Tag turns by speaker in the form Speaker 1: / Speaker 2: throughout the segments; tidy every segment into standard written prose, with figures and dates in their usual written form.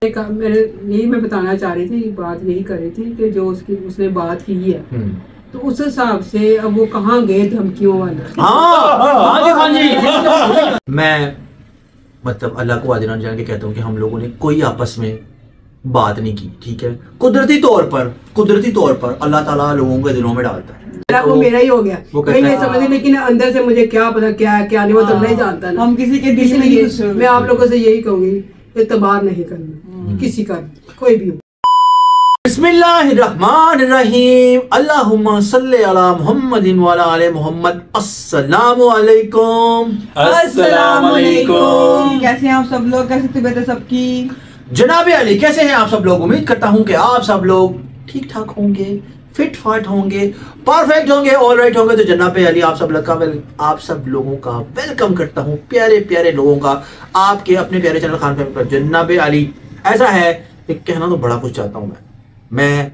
Speaker 1: यही मैं बताना चाह रही थी, बात यही कर रही थी कि जो उसने बात की है तो उस हिसाब से अब वो कहाँ गए धमकियों वाला।
Speaker 2: मैं मतलब अल्लाह को वादिना जान के कहता हूँ कि हम लोगों ने कोई आपस में बात नहीं की, ठीक है। कुदरती तौर पर अल्लाह ताला लोगों के दिलों में डालता है।
Speaker 1: वो मेरा ही हो गया, वही मैं समझ, लेकिन अंदर से मुझे क्या पता क्या है क्या नहीं, वो तो नहीं जानता ना। हम किसी के दिल में, मैं आप लोगों से यही कहूंगी, इतबार नहीं करना किसी का, कोई भी हो।
Speaker 2: बिस्मिल्लाहिर्रहमानिर्रहीम, अल्लाहुम्मा सल्ली अला मुहम्मदिन व अला आले मुहम्मद। अस्सलामु अलैकुम।
Speaker 3: अस्सलामु अलैकुम। कैसे हैं आप सब लोग, कैसी तबीयत है सबकी?
Speaker 2: जनाब अली कैसे हैं आप सब लोग? उम्मीद करता हूं कि आप सब लोग ठीक ठाक होंगे, फिट फाट होंगे, परफेक्ट होंगे, ऑल राइट होंगे। तो जनाब अली आप सब लोगों का वेलकम करता हूं, प्यारे प्यारे लोगों का आपके अपने प्यारे चैनल खान फैमिली पर। जनाब अली ऐसा है कि कहना तो बड़ा कुछ चाहता हूं, मैं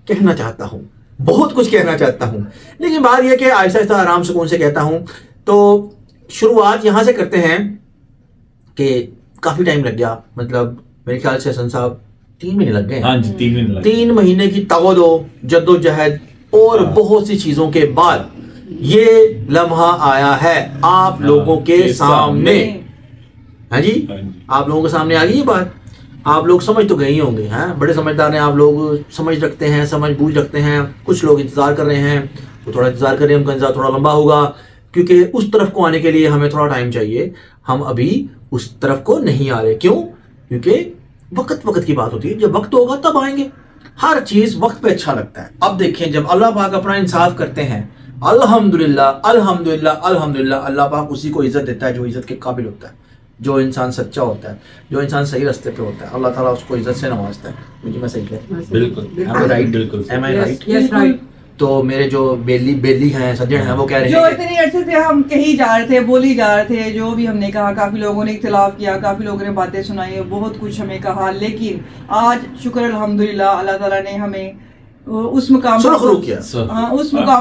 Speaker 2: कहना चाहता हूं, बहुत कुछ कहना चाहता हूं, लेकिन बात यह कि आहिस्ता आहिस्ता आराम सुकून से कहता हूं। तो शुरुआत यहां से करते हैं कि काफी टाइम लग गया, मतलब मेरे ख्याल से हसन साहब 3 महीने लग गए।
Speaker 4: हाँ जी, 3 महीने लग गए।
Speaker 2: 3 महीने की तगदो जद्दोजहद और बहुत सी चीजों के बाद ये लम्हा आया है आप लोगों के सामने। हाँ जी, आप लोगों के सामने आ गई ये बात। आप लोग समझ तो गए ही होंगे, हैं बड़े समझदार हैं आप लोग, समझ रखते हैं, समझ बूझ रखते हैं। कुछ लोग इंतजार कर रहे हैं तो थोड़ा इंतजार करें, उनका इंतजार थोड़ा लंबा होगा क्योंकि उस तरफ को आने के लिए हमें थोड़ा टाइम चाहिए। हम अभी उस तरफ को नहीं आ रहे, क्यों? क्योंकि वक्त की बात होती है, जब वक्त होगा तब आएंगे। हर चीज वक्त पे अच्छा लगता है। अब देखें, जब अल्लाह पाक अपना इंसाफ करते हैं, अल्हम्दुलिल्लाह अल्हम्दुलिल्लाह अल्हम्दुलिल्लाह, अल्लाह पाक उसी को इज्जत देता है जो इज्जत के काबिल होता है, जो इंसान सच्चा होता है, जो इंसान सही रास्ते पे होता है, अल्लाह ताला उसको इज्जत से नवाजता है। मुझे मैं सही कह,
Speaker 4: बिल्कुल
Speaker 2: राइट,
Speaker 4: बिल्कुल
Speaker 2: एम आई राइट?
Speaker 1: Yes right.
Speaker 2: तो मेरे जो बेली हैं, सज्जन हैं, वो कह रहे
Speaker 3: जो
Speaker 2: हैं
Speaker 3: इतने अरसे से हम कहीं जा रहे थे, बोली जा रहे थे, जो भी हमने कहा, काफी लोगों ने इख्तिलाफ किया, काफी लोगों ने बातें सुनाई, बहुत कुछ हमें कहा, लेकिन आज शुक्र अल्हम्दुलिल्लाह अल्लाह ताला ने हमें उस मुकाम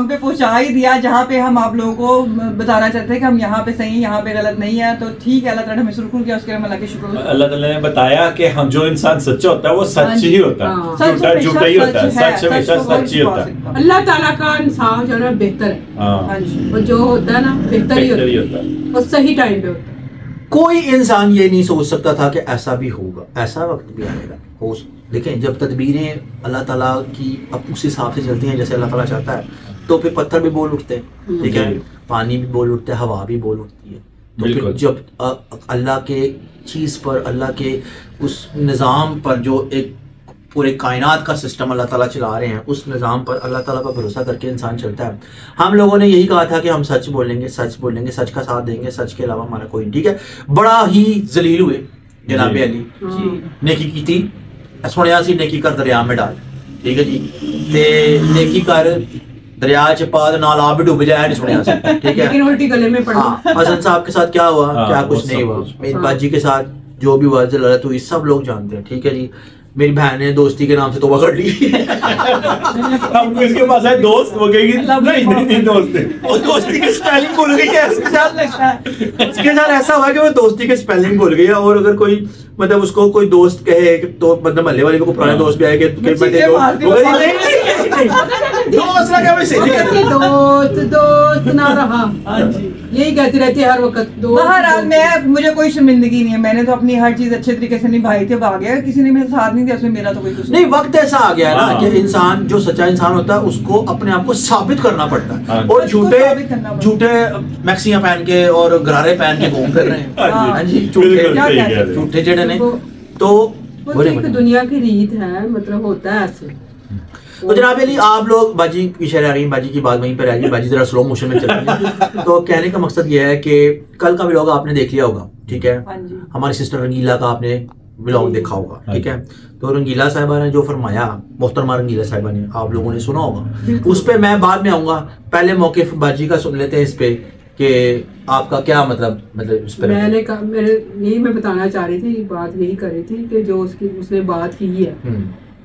Speaker 3: पे पहुंचा ही दिया जहाँ पे हम आप लोगों को बताना चाहते हैं कि हम यहाँ पे सही, यहाँ पे गलत नहीं है। तो ठीक है, अल्लाह ताला ने हमें सुरखुर किया, उसके लिए अल्लाह के शुक्र।
Speaker 4: अल्लाह ताला ने बताया कि हम जो इंसान सच्चा होता है वो सच ही होता है, झूठा ही होता है, सच हमेशा सच ही होता है।
Speaker 1: अल्लाह ताला का इंसाफ जो है बेहतर है, और जो होता है ना बेहतर ही होता है, और सही टाइम पे होता है।
Speaker 2: कोई इंसान ये नहीं सोच सकता था कि ऐसा भी होगा, ऐसा वक्त भी आएगा। हो लेकिन जब तदबीरें अल्लाह ताला की अब उस हिसाब से चलती हैं जैसे अल्लाह ताला चाहता है, तो फिर पत्थर भी बोल उठते हैं, ठीक है, पानी भी बोल उठता है, हवा भी बोल उठती है। तो फिर जब अल्लाह के चीज़ पर, अल्लाह के उस निज़ाम पर, जो एक पूरे कायनात का सिस्टम अल्लाह ताला चला रहे हैं, उस निज़ाम पर अल्लाह ताला पर भरोसा करके इंसान चलता है। हम लोगों ने यही कहा था कि हम सच बोलेंगे, सच का साथ देंगे, सच के अलावा हमारा कोई, ठीक है। बड़ा ही जलील हुए जनाब अली, नेकी की थी, सुनिया सी नेकी कर दरिया में डाल, ठीक है जी, ते नेकी कर दरिया च पा नाल आप भी डूब जाए, नहीं सुनिया सी, ठीक है,
Speaker 1: लेकिन उल्टी गले में पड़ा।
Speaker 2: हसन साहब के साथ क्या हुआ? क्या कुछ नहीं हुआ। मेरी बाजी के साथ जो भी हुआ जलालत हुई, सब लोग जानते हैं, ठीक है जी। मेरी बहन ने दोस्ती के नाम से तौबा कर ली।
Speaker 4: हमको इसके पास है दोस्त, वो कहेगी नहीं दोस्त है,
Speaker 2: और दोस्ती की स्पेलिंग भूल गई है। उसके साथ ऐसा हुआ कि वो दोस्ती की स्पेलिंग भूल गई है। और अगर कोई मतलब उसको कोई दोस्त कहे तो मतलब महल्ले वाले को पुराने दोस्त भी आए कि दोस्त ना रहा, यही कहती रहती है हर वक्त।
Speaker 3: बहरहाल मुझे कोई शर्मिंदगी नहीं है, मैंने तो अपनी हर चीज अच्छे तरीके से निभाई थी। अब आ गया, किसी ने मेरे साथ नहीं दिया, उसमें मेरा तो कोई कुछ
Speaker 2: नहीं। वक्त ऐसा आ गया ना कि इंसान जो सच्चा इंसान होता है उसको अपने आप को साबित करना पड़ता है, और झूठे मैक्सियां पहन के और गरारे पहन के घूम फिर रहे हैं, झूठे जड़े नहीं। तो
Speaker 1: दुनिया की रीत है, मतलब होता है ऐसे।
Speaker 2: तो जनाब अली आप लोग बाजी की शेर आ गई, बाजी की बात वहीं पर आ गई, बाजी जरा स्लो मोशन में चल रही है। तो कहने का मकसद यह है कि कल का व्लॉग आपने देख लिया होगा, ठीक है। हमारी सिस्टर रंगीला का आपने व्लॉग देखा होगा, ठीक है। तो रंगीला साहिबा ने जो फरमाया, मोहतरमा रंगीला साहिबा ने, आप लोगों ने सुना होगा। उस पर मैं बाद में आऊंगा, पहले मौके बाजी का सुन लेते हैं इस पे कि आपका क्या मतलब इस पर।
Speaker 1: यही मैं बताना चाह रही थी, बात यही कर रही थी कि जो उसने बात की है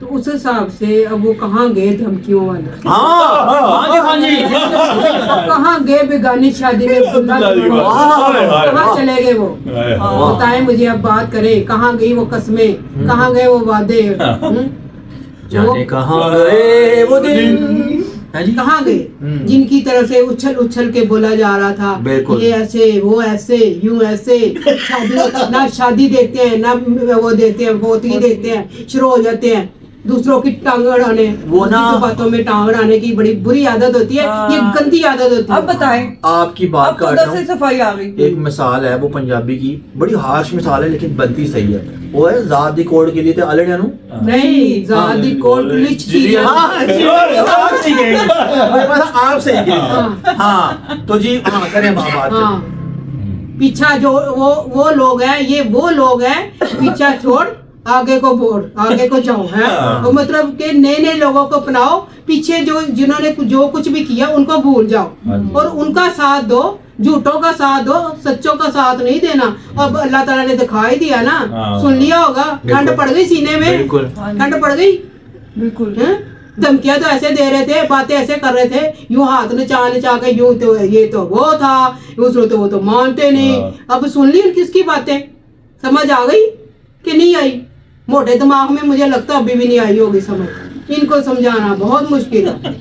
Speaker 1: तो उस हिसाब से अब वो कहाँ गए धमकियों वाला,
Speaker 2: हाँ जी
Speaker 1: कहाँ गए बेगानी शादी में, कहाँ चले गए वो, बताएं मुझे, अब बात करें, कहाँ गई वो कस्में, कहाँ गए वो वादे,
Speaker 2: जाने कहाँ गए वो दिन,
Speaker 1: कहाँ गए जिनकी तरफ से उछल उछल के बोला जा रहा था ये ऐसे वो ऐसे यूं ऐसे, शादी ना शादी देखते हैं ना वो देखते हैं, पोतगी देखते हैं, शुरू हो जाते हैं दूसरों की टांग अड़ाने, वो ना बातों में टांग अड़ाने की बड़ी बुरी आदत होती है, ये गंदी आदत होती है।
Speaker 3: अब बताएं,
Speaker 2: आपकी बात कर रहा हूं,
Speaker 3: सफाई आ गई।
Speaker 2: एक मिसाल है वो पंजाबी की, बड़ी हार्श मिसाल है लेकिन बनती सही है, वो है ज़ात दी कोड के लिए थे अलड़िया नु
Speaker 1: नहीं, ज़ात दी कोड लिच थी,
Speaker 2: आप सही हाँ तो जी हाँ करें बात।
Speaker 1: पीछा जो वो लोग हैं, ये वो लोग हैं, पीछा छोड़ आगे को बोल, आगे को जाओ है, तो मतलब के नए नए लोगों को अपनाओ, पीछे जो जिन्होंने जो कुछ भी किया उनको भूल जाओ और उनका साथ दो, झूठों का साथ दो, सच्चों का साथ नहीं देना। अब अल्लाह ताला ने दिखाई दिया ना, सुन लिया होगा, ठंड पड़ गई सीने में, ठंड पड़ गई बिल्कुल। धमकियां तो ऐसे दे रहे थे, बातें ऐसे कर रहे थे, यूं हाथ नचा नचा के, यूं तो ये तो वो था, दूसरों तो वो तो मानते नहीं। अब सुन ली किसकी बातें, समझ आ गई कि नहीं आई? मोटे दिमाग में मुझे लगता अभी भी नहीं आई होगी समझ, इनको समझाना बहुत मुश्किल है।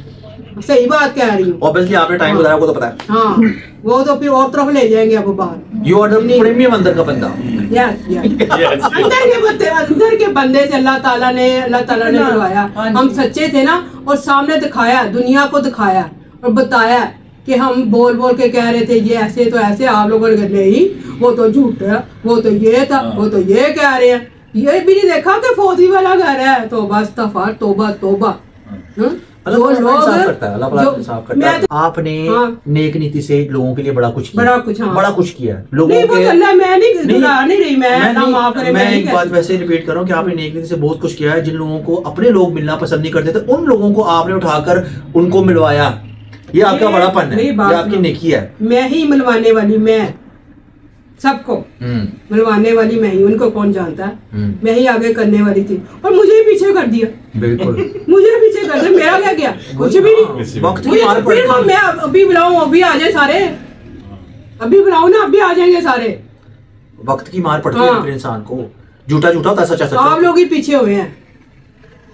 Speaker 1: सही बात कह रही हूँ,
Speaker 2: ऑब्वियसली आपने टाइम बताया वो तो पता है।
Speaker 1: हाँ वो तो फिर और तरफ ले जाएंगे अब बाहर।
Speaker 2: यू आर द प्रीमियम अंदर का बंदा।
Speaker 1: अंदर के बंदे से अल्लाह ताला ने बुलवाया, हम सच्चे थे ना, और सामने दिखाया, दुनिया को दिखाया और बताया कि हम बोल बोल के कह रहे थे ये ऐसे तो ऐसे, आप लोगों ने नहीं वो तो झूठ है, वो तो ये था, वो तो ये कह रहे हैं, ये भी नहीं देखा कि फौजी वाला घर है। तो बस तफा तोबा तोबा।
Speaker 2: जो लोग आपने नेक नीति से लोगों के लिए बड़ा कुछ किया, बड़ा कुछ किया लोगों के। मैं एक बात वैसे रिपीट कर रहा हूँ कि आपने नेक नीति से बहुत कुछ किया है। जिन लोगों को अपने लोग मिलना पसंद नहीं करते थे, उन लोगों को आपने उठाकर उनको मिलवाया। ये आपका बड़ापन है, ये आपकी नेकी है।
Speaker 1: मैं ही मिलवाने वाली, मैं सबको मिलवाने वाली मैं ही, उनको कौन जानता है। मैं ही आगे करने वाली थी और मुझे ही पीछे कर दिया।
Speaker 2: बिल्कुल
Speaker 1: मुझे पीछे कर दिया, मेरा क्या गया, कुछ भी नहीं।
Speaker 2: वक्त की मार पड़ती है।
Speaker 1: मैं अभी बुलाऊं, अभी आ जाए सारे, अभी बुलाऊं ना, अभी आ जाएंगे सारे।
Speaker 2: वक्त की मार पड़ती है इंसान को, झूठा झूठा होता है, सच्चा सच्चा।
Speaker 1: आप लोग ही पीछे हुए हैं,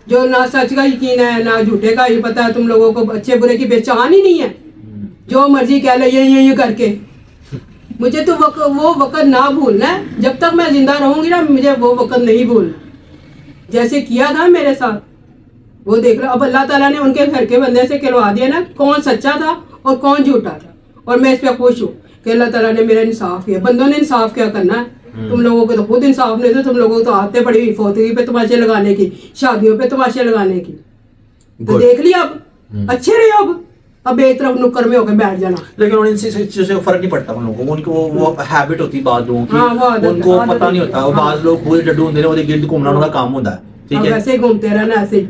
Speaker 1: जो ना सच का यकीन है ना झूठे का ही पता है। तुम लोगों को अच्छे बुरे की पहचान ही नहीं है, जो मर्जी कह लो ये करके। मुझे तो वो वक्त ना भूलना है, जब तक मैं जिंदा रहूंगी ना, मुझे वो वक्त नहीं भूलना। जैसे किया था मेरे साथ, वो देख लो। अब अल्लाह ताला ने उनके घर के बंदे से कहलवा दिया ना, कौन सच्चा था और कौन झूठा था। और मैं इस पे खुश हूँ कि अल्लाह ताला ने मेरा इंसाफ किया। बंदों ने इंसाफ क्या करना है, तुम लोगों को तो खुद इंसाफ नहीं थे। तुम लोगों को तो आते पड़ी हुई फौतगी पे तमाशे लगाने की, शादियों पे तमाशे लगाने की। तो देख लिया, अब अच्छे रहे। अब एक तरफ नुक्कर में होकर बैठ जाना।
Speaker 2: लेकिन उनसे फर्क नहीं पड़ता उन लोगों को, उनको वो हैबिट होती है बाद लोगों की। उनको पता नहीं होता। बाद लोग पूरे डड्डू होंगे, वो गिर्द घूमना उनका काम होता है। ठीक है,
Speaker 1: ऐसे घूमते रहना, ऐसे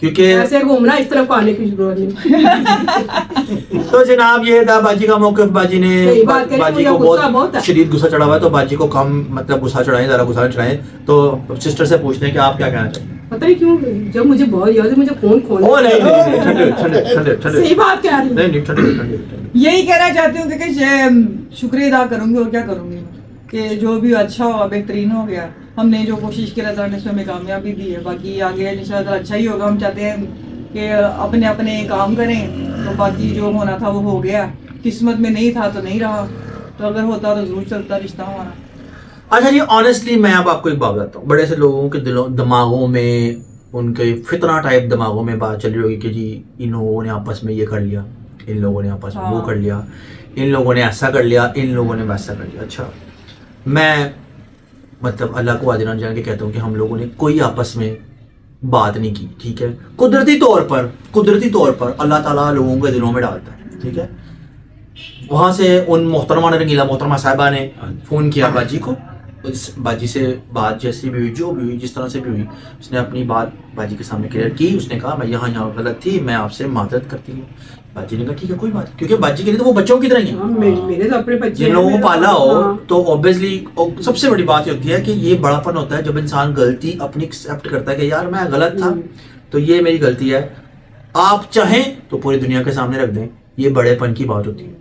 Speaker 2: क्योंकि
Speaker 1: ऐसे घूमना, इस तरफ आने की जरूरत नहीं।
Speaker 2: तो जनाब ये था बाजी का मौक़िफ़। बाजी ने बाजी को बहुत शदीद गुस्सा चढ़ा हुआ है, तो बाजी को कम मतलब गुस्सा चढ़ाएं, ज़रा गुस्सा चढ़ाएं। तो सिस्टर से पूछते हैं कि आप क्या कहना चाहते हैं।
Speaker 1: पता नहीं क्यों, जब मुझे बहुत याद है, मुझे कौन सही बात कह रही है।
Speaker 3: यही कहना चाहती हूँ कि शुक्रिया अदा करूंगी और क्या करूंगी कि जो भी अच्छा हुआ, बेहतरीन हो गया। हमने जो कोशिश की अल्लाह ने उसमें हमें कामयाबी दी है। बाकी आगे इंशाअल्लाह अच्छा ही होगा। हम चाहते हैं कि अपने अपने काम करें, तो बाकी जो होना था वो हो गया। किस्मत में नहीं था तो नहीं रहा, तो अगर होता तो जरूर चलता रिश्ता हमारा।
Speaker 2: अच्छा जी, ऑनेस्टली मैं अब आपको एक बात बताता हूँ। बड़े से लोगों के दिमागों में, उनके फितना टाइप दिमागों में बात चल रही होगी कि जी इन लोगों ने आपस में ये कर लिया, इन लोगों ने आपस में वो कर लिया, इन लोगों ने ऐसा कर लिया, इन लोगों ने वैसा कर लिया। अच्छा, मैं मतलब अल्लाह को वादिरान जान के कहता हूँ कि हम लोगों ने कोई आपस में बात नहीं की। ठीक है, कुदरती तौर पर अल्लाह ताला लोगों के दिलों में डालता है। ठीक है, वहाँ से उन मोहतरमा ने, रंगीला मोहतरमा साहिबा ने फ़ोन किया बाजी को इस बाजी से बात जैसी भी हुई, जो भी हुई, जिस तरह से भी हुई, उसने अपनी बात बाजी के सामने क्लियर की। उसने कहा मैं यहाँ गलत थी, मैं आपसे माजरत करती हूँ। बाजी ने कहा ठीक है कोई बात, क्योंकि बाजी के लिए तो वो बच्चों की तरह ही है।
Speaker 1: मेरे तो अपने बच्चे
Speaker 2: जिन लोगों को पाला हो तो ऑब्वियसली सबसे बड़ी बात ये होती है कि ये बड़ापन होता है जब इंसान गलती अपनी एक्सेप्ट करता है कि यार मैं गलत था, तो ये मेरी गलती है, आप चाहें तो पूरी दुनिया के सामने रख दें। ये बड़ेपन की बात होती है,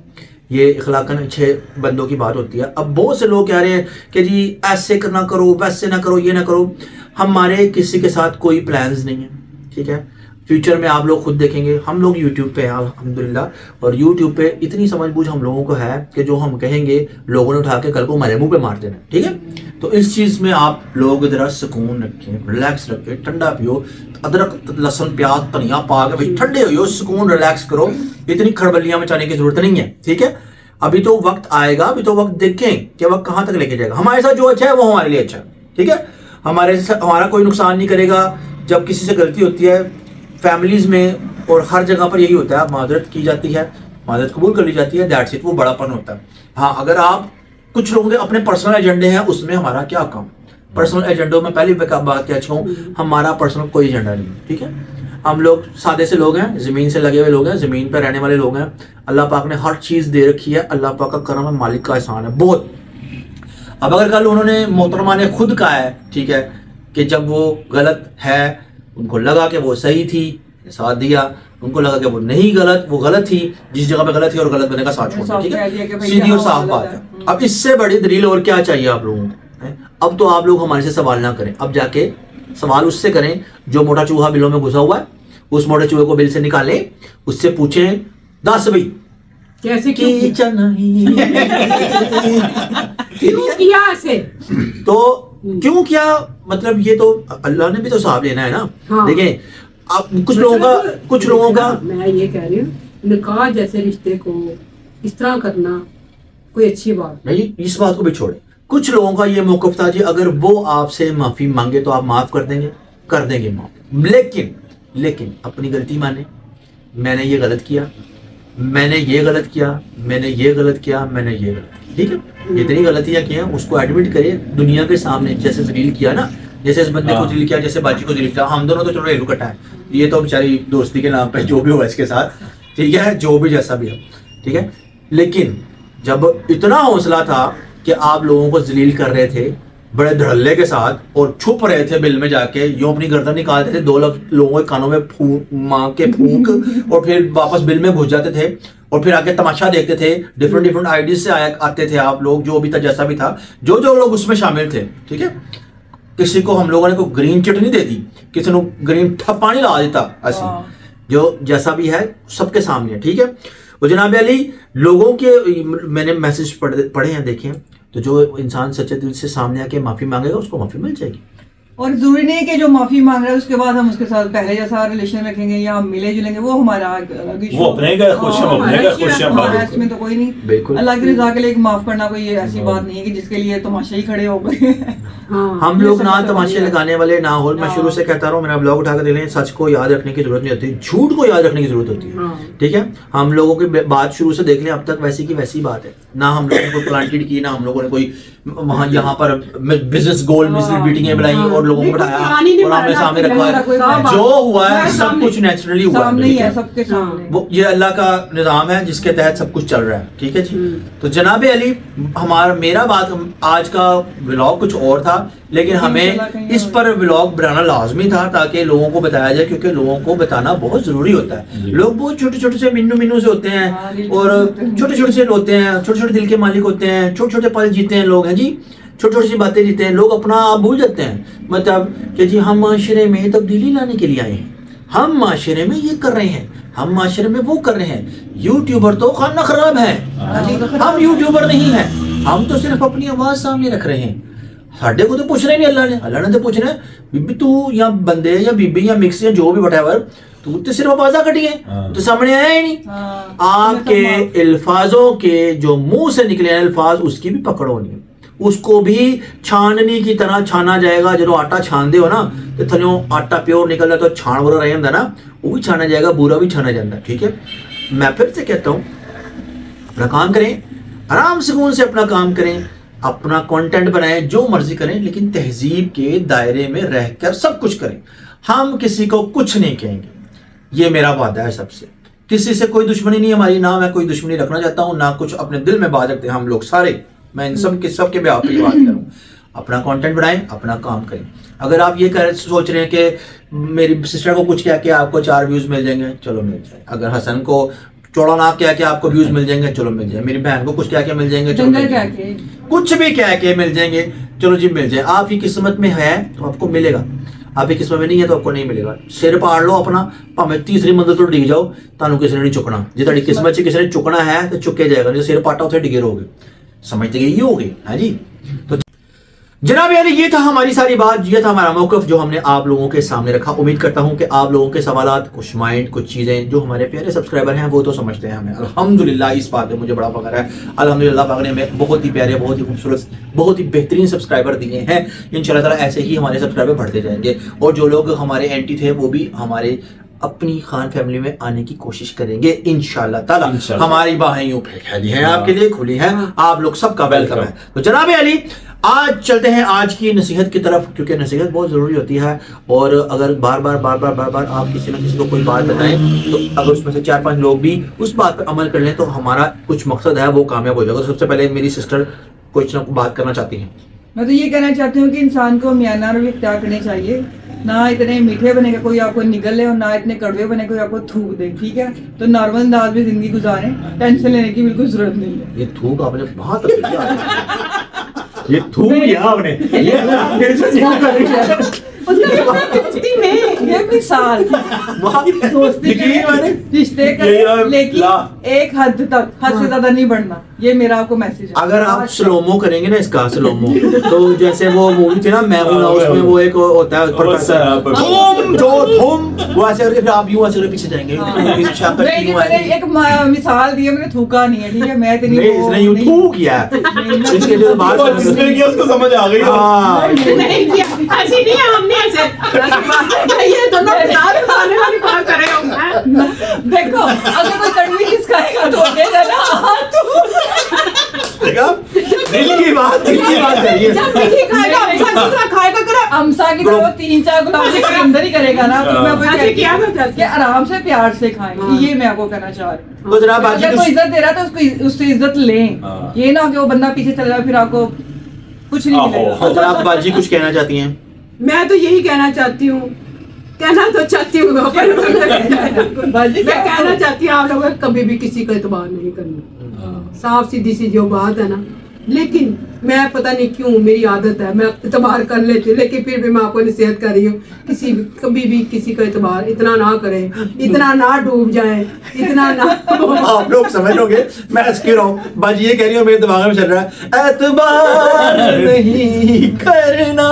Speaker 2: ये इखलाकन अच्छे बंदों की बात होती है। अब बहुत से लोग कह रहे हैं कि जी ऐसे ना करो, वैसे ना करो, ये ना करो। हमारे किसी के साथ कोई प्लान्स नहीं है, ठीक है। फ्यूचर में आप लोग खुद देखेंगे, हम लोग यूट्यूब पे हैं अल्हम्दुलिल्लाह, और यूट्यूब पे इतनी समझबूझ हम लोगों को है कि जो हम कहेंगे लोगों ने उठा के कल को हमारे मुंह पे मार देना, ठीक है। तो इस चीज़ में आप लोग जरा सुकून रखें, रिलैक्स रखें, ठंडा पियो, अदरक लहसुन प्याज धनिया पा के भाई ठंडे हो, सुकून रिलैक्स करो, इतनी खड़बलियां मचाने की जरूरत नहीं है, ठीक है। अभी तो वक्त आएगा, अभी तो वक्त देखें कि वक्त कहाँ तक लेके जाएगा। हमारे साथ जो अच्छा है वो हमारे लिए अच्छा है, ठीक है। हमारा कोई नुकसान नहीं करेगा। जब किसी से गलती होती है फैमिलीज में और हर जगह पर यही होता है, माजरत की जाती है, माजरत कबूल कर ली जाती है, दैट्स इट, वो बड़ापन होता है। हाँ, अगर आप कुछ लोगों के अपने पर्सनल एजेंडे हैं, उसमें हमारा क्या काम। पर्सनल एजेंडों में पहली बात क्या कहूँ, हमारा पर्सनल कोई एजेंडा नहीं है, ठीक है। हम लोग सादे से लोग हैं, ज़मीन से लगे हुए लोग हैं, ज़मीन पर रहने वाले लोग हैं। अल्लाह पाक ने हर चीज़ दे रखी है, अल्लाह पाक का करम है, मालिक का एहसान है बहुत। अब अगर कल उन्होंने मोहतरमा ने खुद कहा है, ठीक है, कि जब वो गलत है, उनको लगा कि वो सही थी, साथ दिया, उनको लगा कि वो नहीं गलत, वो गलत थी, जिस जगह पे गलत थी और गलत बनने का साथ छोड़, ठीक है, सीधी और साफ बात है। अब इससे बड़ी दलील और क्या चाहिए आप लोगों को। अब तो आप लोग हमारे से सवाल ना करें, अब जाके सवाल उससे करें जो मोटा चूहा बिलों में घुसा हुआ है, उस मोटे चूहे को बिल से निकालें, उससे पूछें 10 भाई
Speaker 1: कैसे
Speaker 2: क्यों
Speaker 1: किया ऐसे,
Speaker 2: तो क्यों किया, मतलब ये तो अल्लाह ने भी तो हिसाब लेना है ना।
Speaker 1: हाँ।
Speaker 2: देखें अब कुछ लोगों का
Speaker 1: मैं ये कह रही हूँ, निकाह जैसे रिश्ते को इस तरह करना कोई अच्छी बात
Speaker 2: नहीं, इस बात को भी छोड़े। कुछ लोगों का ये मौक़िफ़ था जी, अगर वो आपसे माफी मांगे तो आप माफ कर देंगे माफ, लेकिन अपनी गलती माने, मैंने ये गलत किया, मैंने ये गलत किया, मैंने ये गलत किया, मैंने ये गलत किया, ठीक है। जितनी गलतियां की हैं उसको एडमिट करे दुनिया के सामने, जैसे जलील किया ना, जैसे इस बंदे को जलील किया, जैसे बाजी को जलील किया। हम दोनों तो चलो रेलू कटा है, ये तो बेचारी दोस्ती के नाम पे जो भी हुआ इसके साथ, ठीक है, जो भी जैसा भी है, ठीक है। लेकिन जब इतना हौसला था कि आप लोगों को जलील कर रहे थे बड़े धड़ल्ले के साथ और छुप रहे थे बिल में जाके, यूं अपनी गर्दन निकालते थे, 2 लोगों के कानों में फूंक और फिर वापस बिल में घुस जाते थे और फिर आके तमाशा देखते थे। डिफरेंट आईडीज से आते थे आप लोग, जो भी था जैसा भी था, जो लोग उसमें शामिल थे, ठीक है। किसी को हम लोगों ने कोई ग्रीन चटनी दे दी, किसी ने ग्रीन पानी ला देता, ऐसे जो जैसा भी है सबके सामने, ठीक है। और जनाब अली, लोगों के मैंने मैसेज पढ़े हैं, देखे हैं, तो जो इंसान सच्चे दिल से सामने आके माफी मांगेगा उसको माफी मिल जाएगी।
Speaker 3: और जरूरी नहीं है कि जो माफी मांग रहा है उसके बाद हम उसके साथ पहले जैसा रिलेशन रखेंगे या हम मिले जुलेंगे, वो हमारा
Speaker 4: वो अपने का खुश हम
Speaker 3: इसमें तो कोई नहीं,
Speaker 2: बिल्कुल
Speaker 3: अल्लाह की रजा के लिए माफ करना कोई ऐसी बात नहीं है कि जिसके लिए तमाशा ही खड़े हो गए।
Speaker 2: हम लोग ना तमाशे लगाने वाले ना हो। मैं शुरू से कहता रहा हूँ, मेरा ब्लॉग उठा कर दे लें, सच को याद रखने की जरूरत नहीं होती, झूठ को याद रखने की जरूरत होती है, ठीक है। हम लोगों की बात शुरू से देख लें, अब तक वैसी की वैसी बात है ना। हम लोगों ने कोई प्लांटेड की, ना हम लोगों ने कोई वहाँ यहाँ पर बिजनेस गोल मीटिंगें बुलाई और लोगों को बताया और हमने सामने रखवाया। जो हुआ है सब कुछ नेचुरली हुआ है,
Speaker 3: सबके सामने।
Speaker 2: वो ये अल्लाह का निज़ाम है जिसके तहत सब कुछ चल रहा है, ठीक है जी। तो जनाब अली, मेरा बात आज का व्लॉग कुछ और था, लेकिन हमें इस पर व्लॉग बनाना लाजमी था ताकि लोगों को बताया जाए, क्योंकि लोगों को बताना बहुत जरूरी होता है। लोग बहुत छोटे छोटे से मिन्नू से होते हैं और छोटे छोटे से होते हैं, छोटे छोटे दिल के मालिक होते हैं, छोटे छोटे पल जीते हैं लोग हैं जी, छोटी छोटी सी बातें जीते हैं लोग, अपना आप भूल जाते हैं। मतलब कि जी हम माशरे में तब्दीली लाने के लिए आए हैं, हम माशरे में ये कर रहे हैं, हम माशरे में वो कर रहे हैं। यूट्यूबर तो खाना खराब है, हम यूट्यूबर नहीं है, हम तो सिर्फ अपनी आवाज सामने रख रहे हैं। साढ़े को तो पूछना ही नहीं अल्लाह ने तो पूछना है बीबी तू या बंदे या बीबी या मिक्स या जो भी व्हाटएवर, तू तो सिर्फ आवाजा कटी है, तो सामने आया ही नहीं। आपके अल्फाजों के जो मुंह से निकले अल्फाज उसकी भी पकड़ होनी है, उसको भी छाननी की तरह छाना जाएगा। जो आटा छान दे हो ना तो थल्यों आटा प्योर निकल तो छान बुरा रह जाता ना, वो भी छाना जाएगा, बुरा भी छाना जाता है, ठीक है। मैं फिर से कहता हूँ अपना काम करें, आराम सुकून से अपना काम करें, अपना कंटेंट बनाएं, जो मर्जी करें, लेकिन तहजीब के दायरे में रहकर सब कुछ करें। हम किसी को कुछ नहीं कहेंगे, ये मेरा वादा है सबसे। किसी से कोई दुश्मनी नहीं हमारी, ना मैं कोई दुश्मनी रखना चाहता हूं, ना कुछ अपने दिल में बात रखते हैं हम लोग सारे। मैं इन सब के भी आप पे बात करूं, अपना कंटेंट बनाएं, अपना काम करें। अगर आप ये सोच रहे हैं कि मेरी सिस्टर को कुछ क्या कि आपको 4 व्यूज मिल जाएंगे, चलो मिल जाए। अगर हसन को चौड़ा नाक क्या कि आपको व्यूज मिल जाएंगे, चलो मिल जाए। मेरी बहन को कुछ क्या मिल जाएंगे, चलो मिल जाएंगे। कुछ भी क्या मिल जाएंगे, चलो जी मिल जाए। आपकी किस्मत में है तो आपको मिलेगा, आपकी किस्मत में नहीं है तो आपको नहीं मिलेगा। सिर पाड़ लो अपना, भावें तीसरी मंजिल तो डिग जाओ, तानू किसी ने नहीं चुकना। जो ताड़ी किस्मत से किसी ने चुकना है तो चुके जाएगा, जो सिर पाटा उसे डिगे रहोगे। समझते गए ये हो गई है जी। तो जनाब यानी ये था हमारी सारी बात, ये था हमारा मौक़िफ़ जो हमने आप लोगों के सामने रखा। उम्मीद करता हूं कि आप लोगों के सवालात, कुछ माइंड, कुछ चीज़ें जो हमारे प्यारे सब्सक्राइबर हैं वो तो समझते हैं हमें। अल्हम्दुलिल्लाह, इस बात पे मुझे बड़ा फ़ख्र है। अल्हम्दुलिल्लाह पाक ने हमें बहुत ही प्यारे, बहुत ही खूबसूरत, बहुत ही बेहतरीन सब्सक्राइबर दिए हैं। इंशाअल्लाह ताला ऐसे ही हमारे सब्सक्राइबर बढ़ते जाएंगे, और जो लोग हमारे एंटी थे वो भी हमारे अपनी खान फैमिली में आने की कोशिश करेंगे इंशाअल्लाह ताला। हमारी बाहें यूं फैली हैं आपके लिए, खुली हैं, आप लोग सबका वेलकम है। तो जनाब अली, आज चलते हैं आज की नसीहत की तरफ, क्योंकि नसीहत बहुत ज़रूरी होती है। और अगर बार बार आप किसी न किसी को कोई बात बताएं, तो अगर उसमें से 4-5 लोग भी उस बात पर अमल कर लें तो हमारा कुछ मकसद है वो कामयाब हो जाएगा। तो सबसे पहले मेरी सिस्टर कुछ ना बात करना चाहती हैं।
Speaker 3: मैं तो ये कहना चाहती हूँ कि इंसान को म्याना रवैया इख्तियार करने चाहिए। ना इतने मीठे बने का कोई आपको निगल ले, और ना इतने कड़वे बने कोई आपको थूक दे, ठीक है। तो नॉर्मल अंदाज में जिंदगी गुजारें, टेंशन लेने की बिल्कुल जरूरत नहीं है।
Speaker 2: ये थूक आपने बहुत ये थूक दिया आपने,
Speaker 3: दोस्ती में ये मिसाल दोस्ती के रिश्ते का, लेकिन एक हद तक, हद से ज्यादा नहीं बढ़ना। ये मेरा आपको मैसेज है।
Speaker 2: अगर आप स्लोमो करेंगे ना इसका, स्लोमो तो जैसे वो मूवी थी ना मैं हूं ना, उसमें वो एक होता है थूम जो थूम, वो ऐसे करके फिर आप यूं ऐसे पीछे जाएंगे।
Speaker 3: एक मिसाल दी है, मैंने थूका नहीं है, ठीक है। मैं इतनी
Speaker 2: इसने यूं थूक किया है, इसके लिए बात
Speaker 4: उसको समझ आ गई।
Speaker 1: नहीं किया, ऐसी नहीं है, हमने ऐसे ये दोनों खाने वाली बात कर रहे होंगे।
Speaker 3: देखो अगर कोई कड़वी चीज खाएगा तो देगा ना,
Speaker 2: दिल की बात करिए।
Speaker 3: खाएगा करा अमसा की तरह 3-4 गुलाब के अंदर ही करेगा ना, तो मैं वही कि आराम से प्यार से खाएं। ये मैं आपको कहना चाह रही हूँ।
Speaker 2: तो जनाब
Speaker 3: अगर कोई इज्जत दे रहा है तो उसको उससे इज्जत लें, ये ना कि वो बंदा पीछे चल रहा फिर आपको कुछ नहीं मिलेगा।
Speaker 2: तो जनाब बाजी कुछ कहना चाहती हैं?
Speaker 1: मैं तो यही कहना चाहती हूँ, कहना तो चाहती हूँ मैं कहना चाहती हूँ आप लोगों को कभी भी किसी का एतबार नहीं करना। साफ सीधी सी जो बात है ना, लेकिन मैं पता नहीं क्यों मेरी आदत है, मैं एतबार कर लेती हूँ, लेकिन फिर भी मैं आपको नसीहत कर रही हूँ, कभी भी किसी का एतबार इतना ना करें, इतना ना डूब जाए, इतना ना।
Speaker 2: आप लोग समझ लोगे मैं हंस क्यों रहा हूँ। बाजी ये कह रही हूँ, मेरे दिमाग में चल रहा है एतबार नहीं करना।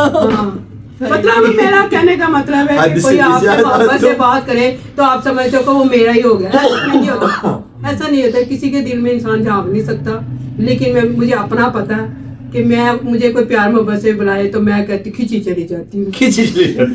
Speaker 1: मतलब मेरा कहने का मतलब है कि कोई आपसे मोहब्बत से बात करे तो आप समझते हो कि वो मेरा ही हो गया। नहीं होता, ऐसा नहीं होता। किसी के दिल में इंसान झांक नहीं सकता, लेकिन मुझे अपना पता है कि मुझे कोई प्यार मोहब्बत से बुलाए तो मैं कहती खिंची चली जाती हूँ। खिंची चली जाती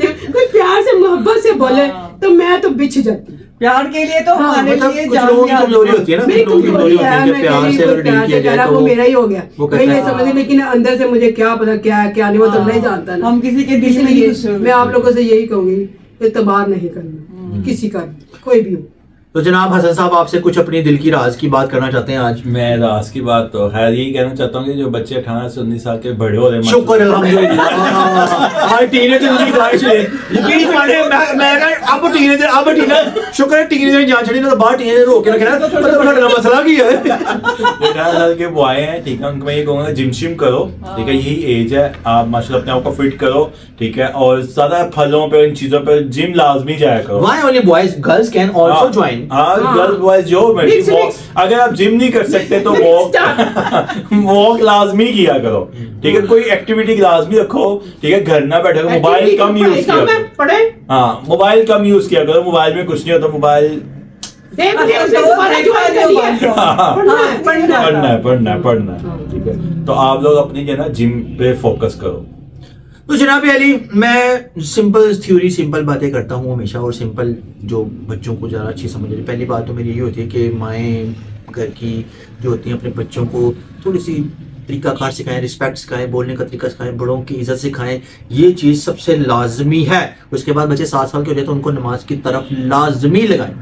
Speaker 1: हूँ। कोई प्यार से मोहब्बत से बोले तो मैं तो बिछ जाती हूँ।
Speaker 3: प्यार के लिए तो हमारे लिए
Speaker 2: कमजोरी होती है ना, प्यार से अगर डील किया जाए तो
Speaker 1: वो मेरा ही हो गया, मैं ये समझ। लेकिन अंदर से मुझे क्या पता क्या है क्या नहीं, वो तो नहीं जानता ना।
Speaker 3: हम किसी के दिल में,
Speaker 1: मैं आप लोगों से यही कहूंगी, एतबार नहीं करना किसी का, कोई भी हो।
Speaker 2: तो जनाब हसन साहब आपसे कुछ अपनी दिल की राज की बात करना चाहते हैं आज?
Speaker 4: मैं राज की बात तो खैर यही कहना चाहता हूँ कि जो बच्चे 18 से 19 साल के बड़े हो रहे हैं,
Speaker 2: शुक्र अल्हम्दुलिल्लाह। टीनेजर की ख्वाहिश है, यकीन माने मैं अब टीनेजर शुक्र है टीनेजर जान छड़ी ना, तो बाहर टीनेजर रोक के रखना मतलब बड़ा मसला की है।
Speaker 4: 18 साल के बॉय हैं, ठीक है, उनको मैं ये कहूँगा जिम शिम करो, ठीक है, यही एज है, आप माशाल्लाह अपने आप को फिट करो, ठीक है, और ज्यादा फलों पे इन चीजों पे जिम लाजमी जाया करो।
Speaker 2: Why only boys? Girls can also join.
Speaker 4: Girls boys जो अगर आप जिम नहीं कर सकते तो वॉक लाजमी किया करो, ठीक है, कोई एक्टिविटी लाजमी रखो, ठीक है, घर ना बैठे, मोबाइल कम यूज किया करो। हाँ, मोबाइल कम यूज किया करो, मोबाइल में कुछ नहीं होता, मोबाइल पढ़ना है, ठीक है। तो आप लोग अपनी जो है ना जिम पे फोकस करो।
Speaker 2: तो जनाब अली, मैं सिंपल थ्योरी, सिंपल बातें करता हूँ हमेशा, और सिंपल जो बच्चों को ज़्यादा अच्छी समझ रही। पहली बात तो मेरी ये होती है कि माएँ घर की जो होती हैं अपने बच्चों को थोड़ी सी तरीकाकार सिखाएं, रिस्पेक्ट सिखाएं, बोलने का तरीका सिखाएं, बड़ों की इज्जत सिखाएं, ये चीज़ सबसे लाजमी है। उसके बाद बच्चे 7 साल के हो जाए तो उनको नमाज की तरफ लाजमी लगाएं,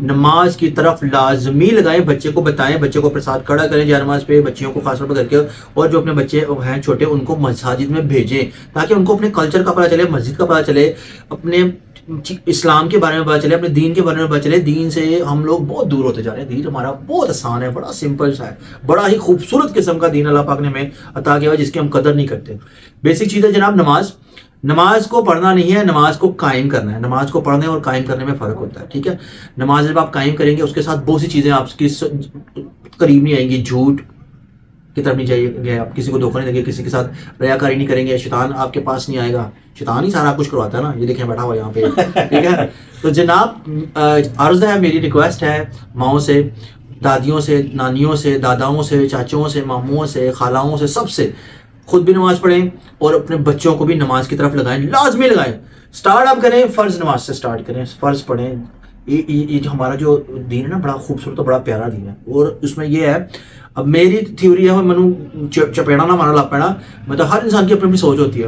Speaker 2: नमाज की तरफ लाजमी लगाएं, बच्चे को बताएं, बच्चे को अपने साथ खड़ा करें जाए नमाज पे, बच्चियों को खासतौर पर करके, और जो अपने बच्चे हैं छोटे उनको मस्जिद में भेजें ताकि उनको अपने कल्चर का पता चले, मस्जिद का पता चले, अपने इस्लाम के बारे में पता चले, अपने दीन के बारे में पता चले। दीन से हम लोग बहुत दूर होते जा रहे हैं। दीन हमारा बहुत आसान है, बड़ा सिंपल सा है, बड़ा ही खूबसूरत किस्म का दीन अल्लाह पाक ने हमें अता किया है जिसकी हम कदर नहीं करते। बेसिक चीज़ है जनाब नमाज। नमाज को पढ़ना नहीं है, नमाज को कायम करना है। नमाज को पढ़ने और कायम करने में फ़र्क होता है, ठीक है। नमाज जब आप कायम करेंगे उसके साथ बहुत सी चीज़ें आपकी करीब नहीं आएंगी। झूठ की तरफ नहीं जाइए, आप किसी को धोखा नहीं देंगे, किसी के साथ रयाकारी नहीं करेंगे, शैतान आपके पास नहीं आएगा। शैतान ही सारा कुछ करवाता है ना, ये देखें बैठा हुआ यहाँ पे, ठीक है। तो जनाब अर्ज़ है, मेरी रिक्वेस्ट है माओं से, दादियों से, नानियों से, दादाओं से, चाचों से, मामुओं से, खालाओं से, सबसे खुद भी नमाज पढ़ें और अपने बच्चों को भी नमाज की तरफ लगाएं, लाजमी लगाएं। स्टार्ट आप करें, फ़र्ज नमाज से स्टार्ट करें, फ़र्ज पढ़ें। ये जो हमारा जो दीन है ना, बड़ा खूबसूरत और बड़ा प्यारा दीन है, और उसमें ये है, अब मेरी थ्योरी है, मनु चपेड़ा ना मारा लापेड़ा, मतलब हर इंसान की अपनी अपनी सोच होती है।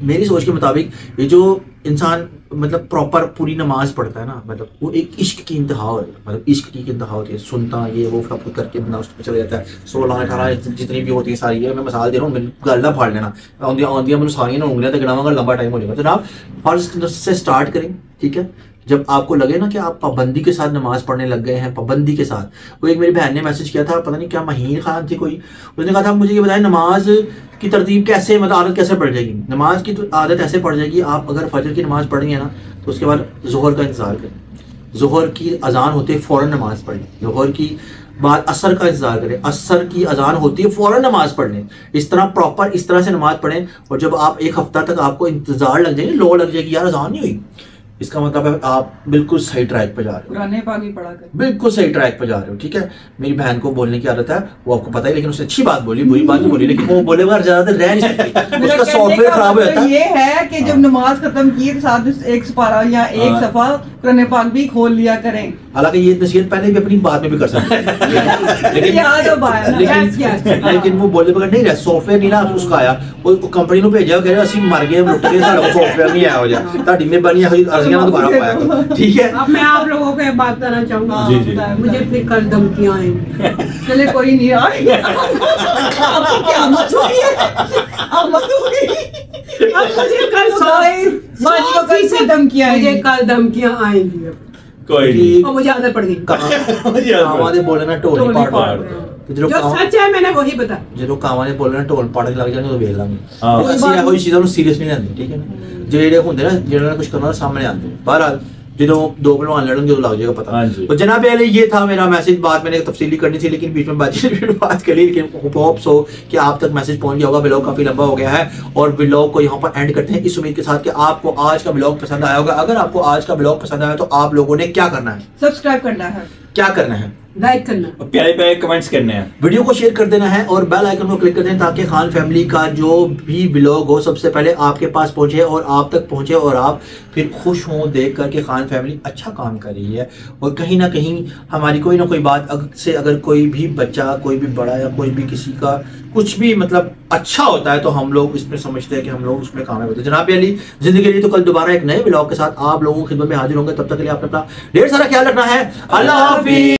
Speaker 2: मेरी सोच के मुताबिक ये जो इंसान मतलब प्रॉपर पूरी नमाज पढ़ता है ना, मतलब वो एक इश्क की इंतहा है, मतलब इश्क की इंतहा होती है। सुनता ये वो फटाफट करके बंदा उस पर चले जाता है। 16 18 जितनी भी होती है सारी है, मैं मिसाल दे रहा हूँ, मैं गल ना फाड़ लेना आंदियाँ मैंने सारियाँ ना उंगलियाँ तक गिनाऊंगा, लंबा टाइम हो जाएगा। तो आप फर्स्ट से स्टार्ट करें, ठीक है। जब आपको लगे ना कि आप पाबंदी के साथ नमाज पढ़ने लग गए हैं, पाबंदी के साथ, वो एक मेरी बहन ने मैसेज किया था, पता नहीं क्या महीन खान थी कोई, उसने कहा था मुझे ये बताएं नमाज की तरतीब कैसे, मतलब आदत कैसे पड़ जाएगी। नमाज की तो आदत ऐसे पड़ जाएगी, आप अगर फजर की नमाज पढ़ रही है ना तो उसके बाद ज़ोहर का इंतज़ार करें, ज़ोहर की अजान होती है फ़ौरन नमाज पढ़ लें, ज़ोहर की बाद असर का इंतज़ार करें, असर की अजान होती है फ़ौरन नमाज पढ़ लें। इस तरह प्रॉपर इस तरह से नमाज पढ़ें, और जब आप एक हफ्ता तक आपको इंतज़ार लग जाएगी, लो लग जाएगी यार अजान नहीं हुई, इसका मतलब है आप बिल्कुल सही ट्रैक पे जा रहे हो,
Speaker 3: कुरान पाक भी पढ़ा कर
Speaker 2: बिल्कुल सही ट्रैक पे जा रहे हो, ठीक है। मेरी बहन को बोलने की आदत है, वो आपको पता है, लेकिन उसने अच्छी बात बोली, बुरी बात नहीं बोली, लेकिन वो बोले बार ज्यादा रह नहीं सकती, उसका सॉफ्टवेयर खराब हो जाता है।
Speaker 3: ये है कि जब नमाज खत्म की तो साथ में एक सपारा या एक सफा कुरान पाक भी खोल लिया करें।
Speaker 2: हालांकि ये नसीहत पहले भी अपनी बात में भी कर सकते हैं, लेकिन वो बोले बगैर नहीं रहा, सॉफ्टवेयर नहीं ना उसका आया, वो कंपनी को भेजा, कह रहे असि मर गए, लुट गए, सारा सॉफ्टवेयर नहीं आया हो जा, ताड़ी मेहरबानी अर्जियां दोबारा पाया, ठीक है।
Speaker 1: अब मैं आप लोगों को एक बात करना चाहूंगा, मुझे फिर कल धमकियां आएंगी।
Speaker 3: चले कोई नहीं आएगी, क्या मत होगी,
Speaker 1: मुझे कल
Speaker 3: धमकियां,
Speaker 1: मुझे कल धमकियां आएंगी,
Speaker 4: कोई नहीं,
Speaker 1: और मुझे आदत पड़ गई।
Speaker 2: कावां बोले ना ढोल नहीं पाड़,
Speaker 1: जो सच है मैंने वही बता,
Speaker 2: जो कावां ने बोले ना ढोल पाड़ के लग जाएंगे तो वेख लांगे, कोई चीज़ों सीरियस नहीं लेंदे, ठीक है ना। ਜਿਹੜੇ ਹੁੰਦੇ ਨਾ ਜਿਹਨਾਂ ਨੇ कुछ करना सामने आते हैं। बहरहाल जो दो पहलवान लड़ेंगे तो लग जाएगा पता। तो जनाब अली, ये था मेरा मैसेज, बात मैंने तफसीली करनी थी लेकिन बीच में बात कर ली, लेकिन होप्स हो कि आप तक मैसेज पहुंच गया होगा। व्लॉग काफी लंबा हो गया है और व्लॉग को यहाँ पर एंड करते हैं इस उम्मीद के साथ कि आपको आज का व्लॉग पसंद आया होगा। अगर आपको आज का व्लॉग पसंद आया तो आप लोगों ने क्या करना है,
Speaker 3: सब्सक्राइब करना है,
Speaker 2: क्या करना है,
Speaker 1: लाइक करना,
Speaker 4: प्यारे प्यारे कमेंट्स करने हैं,
Speaker 2: वीडियो को शेयर कर देना है और बेल आइकन को क्लिक कर देना ताकि खान फैमिली का जो भी व्लॉग हो सबसे पहले आपके पास पहुंचे और आप तक पहुंचे और आप फिर खुश हों देख कर कि खान फैमिली अच्छा काम कर रही है। और कहीं ना कहीं हमारी कोई ना कोई बात से अगर कोई भी बच्चा, कोई भी बड़ा या कोई भी किसी का कुछ भी मतलब अच्छा होता है तो हम लोग इसमें समझते हैं कि हम लोग उसमें कामयाब होते हैं। जनाब अली, जिंदगी के लिए तो कल दोबारा एक नए व्लॉग के साथ आप लोगों की खिदमत में हाजिर होंगे। तब तक के लिए आपने अपना ढेर सारा ख्याल रखना है। अल्लाह हाफिज।